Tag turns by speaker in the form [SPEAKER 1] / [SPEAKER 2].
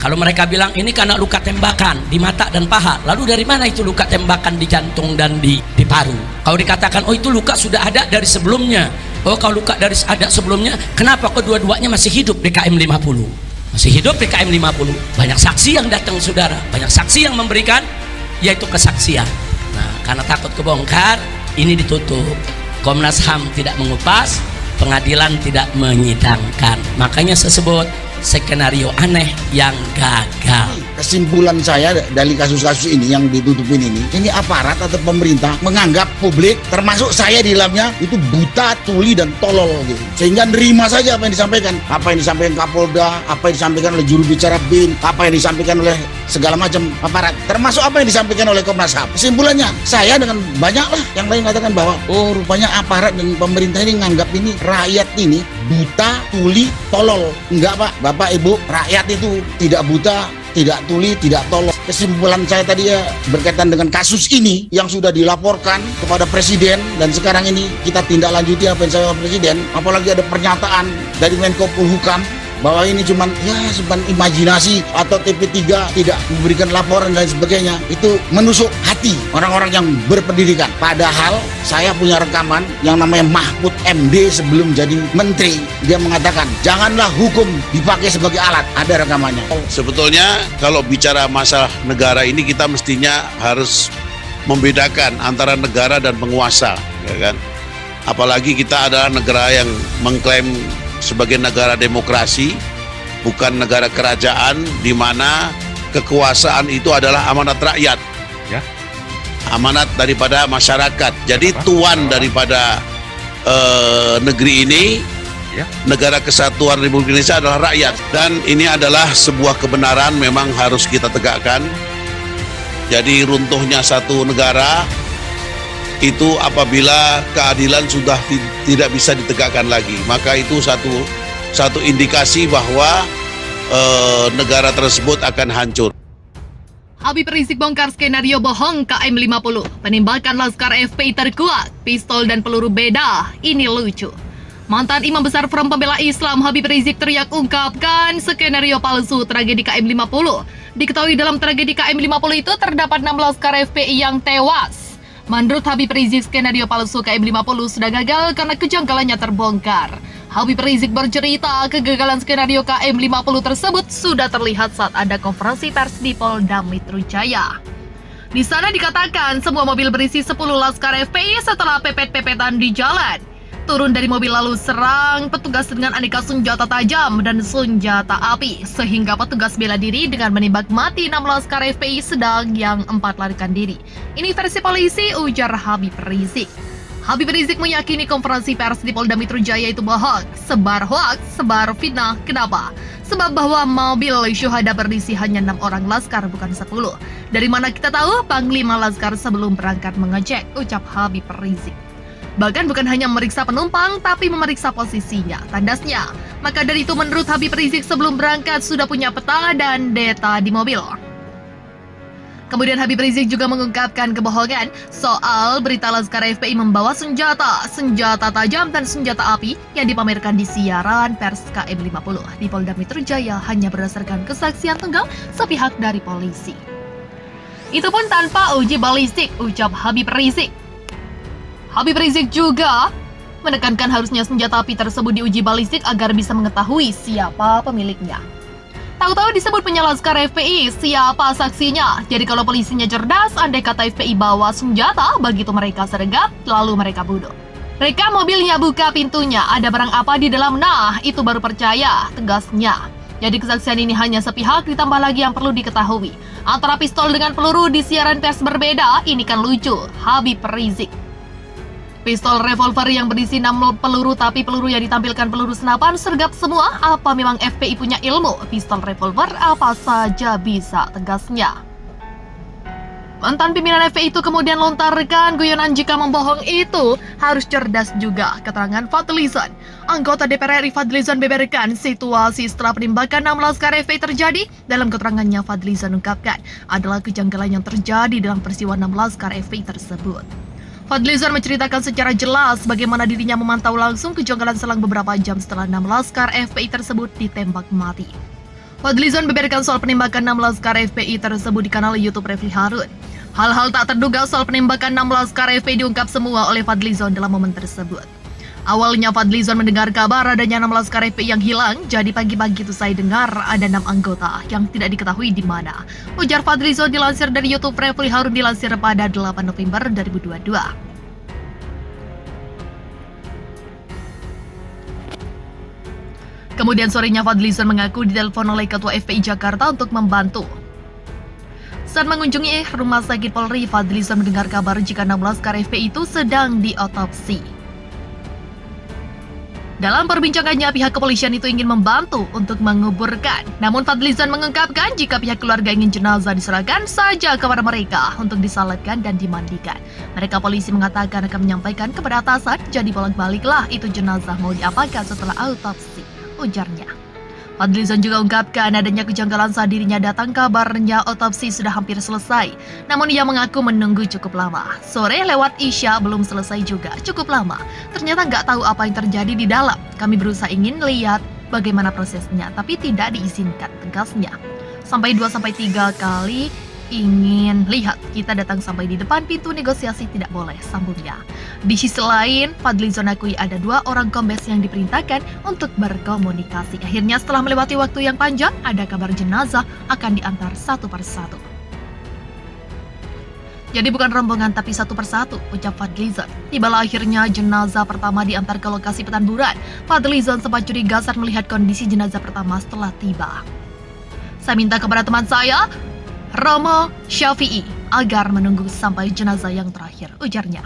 [SPEAKER 1] Kalau mereka bilang ini karena luka tembakan di mata dan paha, lalu dari mana itu luka tembakan di jantung dan di paru? Kalau dikatakan oh itu luka sudah ada dari sebelumnya, oh kalau luka dari ada sebelumnya, kenapa kedua-duanya masih hidup di KM 50? Masih hidup di KM 50. Banyak saksi yang datang saudara, banyak saksi yang memberikan yaitu kesaksian. Nah karena takut kebongkar, ini ditutup. Komnas HAM tidak mengupas, pengadilan tidak menyidangkan. Makanya saya sebut skenario aneh yang gagal.
[SPEAKER 2] Kesimpulan saya dari kasus-kasus ini yang ditutupin ini aparat atau pemerintah menganggap publik termasuk saya di dalamnya itu buta, tuli dan tolol gitu. Sehingga nerima saja apa yang disampaikan. Apa yang disampaikan Kapolda, apa yang disampaikan oleh juru bicara BIN, apa yang disampaikan oleh segala macam aparat, termasuk apa yang disampaikan oleh Komnas HAM. Kesimpulannya, saya dengan banyak lah yang lain katakan bahwa oh rupanya aparat dan pemerintah ini menganggap ini rakyat ini buta, tuli, tolol. Enggak Pak, Bapak Ibu, rakyat itu tidak buta, tidak tuli, tidak tolol. Kesimpulan saya tadi ya berkaitan dengan kasus ini yang sudah dilaporkan kepada Presiden dan sekarang ini kita tindak lanjuti apa yang saya Presiden. Apalagi ada pernyataan dari Menko Polhukam bahwa ini cuman imajinasi atau TP3 tidak memberikan laporan dan sebagainya. Itu menusuk hati orang-orang yang berpendidikan. Padahal saya punya rekaman yang namanya Mahfud MD sebelum jadi menteri. Dia mengatakan janganlah hukum dipakai sebagai alat. Ada rekamannya.
[SPEAKER 3] Sebetulnya kalau bicara masalah negara ini kita mestinya harus membedakan antara negara dan penguasa, ya kan? Apalagi kita adalah negara yang mengklaim sebagai negara demokrasi, bukan negara kerajaan di mana kekuasaan itu adalah amanat rakyat, ya, amanat daripada masyarakat. Jadi tuan daripada negeri ini, ya, Negara Kesatuan Republik Indonesia adalah rakyat, dan ini adalah sebuah kebenaran memang harus kita tegakkan. Jadi runtuhnya satu negara itu apabila keadilan sudah tidak bisa ditegakkan lagi, maka itu satu indikasi bahwa negara tersebut akan hancur.
[SPEAKER 4] Habib Rizik bongkar skenario bohong KM 50, penembakan Laskar FPI terkuat, pistol dan peluru beda, ini lucu. Mantan Imam Besar Front Pembela Islam Habib Rizik teriak ungkapkan skenario palsu tragedi KM 50. Diketahui dalam tragedi KM 50 itu terdapat 6 Laskar FPI yang tewas. Menurut Habib Rizik, skenario palsu KM 50 sudah gagal karena kejanggalannya terbongkar. Habib Rizik bercerita kegagalan skenario KM 50 tersebut sudah terlihat saat ada konferensi pers di Polda Metro Jaya. Di sana dikatakan semua mobil berisi 10 Laskar FPI setelah pepet-pepetan di jalan. Turun dari mobil lalu serang petugas dengan aneka senjata tajam dan senjata api, sehingga petugas bela diri dengan menembak mati 6 Laskar FPI sedang yang 4 larikan diri. Ini versi polisi, ujar Habib Rizik. Habib Rizik meyakini konferensi pers di Polda Metro Jaya itu bohong, sebar hoaks, sebar fitnah. Kenapa? Sebab bahwa mobil syuhada berisi hanya 6 orang Laskar bukan 10. Dari mana kita tahu Panglima Laskar sebelum berangkat mengecek, ucap Habib Rizik. Bahkan bukan hanya memeriksa penumpang, tapi memeriksa posisinya, tandasnya. Maka dari itu menurut Habib Rizik sebelum berangkat sudah punya peta dan data di mobil. Kemudian Habib Rizik juga mengungkapkan kebohongan soal berita Laskar FPI membawa senjata tajam dan senjata api yang dipamerkan di siaran pers KM 50 di Polda Metro Jaya hanya berdasarkan kesaksian tunggal sepihak dari polisi. Itu pun tanpa uji balistik, ucap Habib Rizik. Habib Rizik juga menekankan harusnya senjata api tersebut diuji balistik agar bisa mengetahui siapa pemiliknya. Tahu-tahu disebut punya Laskar FPI, siapa saksinya? Jadi kalau polisinya cerdas, andai kata FPI bawa senjata, begitu mereka sergap, lalu mereka bunuh. Mereka mobilnya buka pintunya, ada barang apa di dalam? Nah, itu baru percaya, tegasnya. Jadi kesaksian ini hanya sepihak, ditambah lagi yang perlu diketahui. Antara pistol dengan peluru di siaran pers berbeda, ini kan lucu, Habib Rizik. Pistol revolver yang berisi 6 peluru, tapi peluru yang ditampilkan peluru senapan sergap semua. Apa memang FPI punya ilmu? Pistol revolver apa saja bisa, tegasnya. Mantan pimpinan FPI itu kemudian lontarkan guyonan jika membohong itu harus cerdas juga. Keterangan Fadlizon, anggota DPR RI Fadlizon beberkan situasi setelah penembakan 6 Laskar FPI terjadi. Dalam keterangannya Fadlizon ungkapkan adalah kejanggalan yang terjadi dalam peristiwa 6 Laskar FPI tersebut. Fadlizon menceritakan secara jelas bagaimana dirinya memantau langsung kejanggalan selang beberapa jam setelah 6 Laskar FPI tersebut ditembak mati. Fadlizon beberkan soal penembakan 6 laskar FPI tersebut di kanal YouTube Refli Harun. Hal-hal tak terduga soal penembakan 6 laskar FPI diungkap semua oleh Fadlizon dalam momen tersebut. Awalnya Fadlizon mendengar kabar adanya 6 laskar FPI yang hilang, jadi pagi-pagi itu saya dengar ada 6 anggota yang tidak diketahui di mana. Ujar Fadlizon dilansir dari YouTube Refli Harun dilansir pada 8 November 2022. Kemudian sorenya Fadlizon mengaku ditelepon oleh Ketua FPI Jakarta untuk membantu. Saat mengunjungi rumah sakit Polri, Fadlizon mendengar kabar jika 6 laskar FPI itu sedang diotopsi. Dalam perbincangannya, pihak kepolisian itu ingin membantu untuk menguburkan. Namun Fadlizon mengungkapkan jika pihak keluarga ingin jenazah diserahkan saja kepada mereka untuk disalatkan dan dimandikan. Mereka polisi mengatakan akan menyampaikan kepada atasan, jadi bolak-baliklah itu jenazah mau diapakan setelah autopsi, ujarnya. Fadlizon juga ungkapkan adanya kejanggalan saat dirinya datang kabarnya otopsi sudah hampir selesai. Namun ia mengaku menunggu cukup lama. Sore lewat Isya belum selesai juga, cukup lama. Ternyata nggak tahu apa yang terjadi di dalam. Kami berusaha ingin lihat bagaimana prosesnya, tapi tidak diizinkan, tegasnya. Sampai 2-3 kali ingin lihat, kita datang sampai di depan pintu negosiasi tidak boleh, sambungnya. Di sisi lain, Fadlizon akui ada 2 orang kombes yang diperintahkan untuk berkomunikasi. Akhirnya setelah melewati waktu yang panjang, ada kabar jenazah akan diantar satu persatu. Jadi bukan rombongan tapi satu persatu, ucap Fadlizon. Tibalah akhirnya jenazah pertama diantar ke lokasi Petamburan. Fadlizon sempat curiga saat melihat kondisi jenazah pertama setelah tiba. Saya minta kepada teman saya, Romo Syafi'i, agar menunggu sampai jenazah yang terakhir, ujarnya.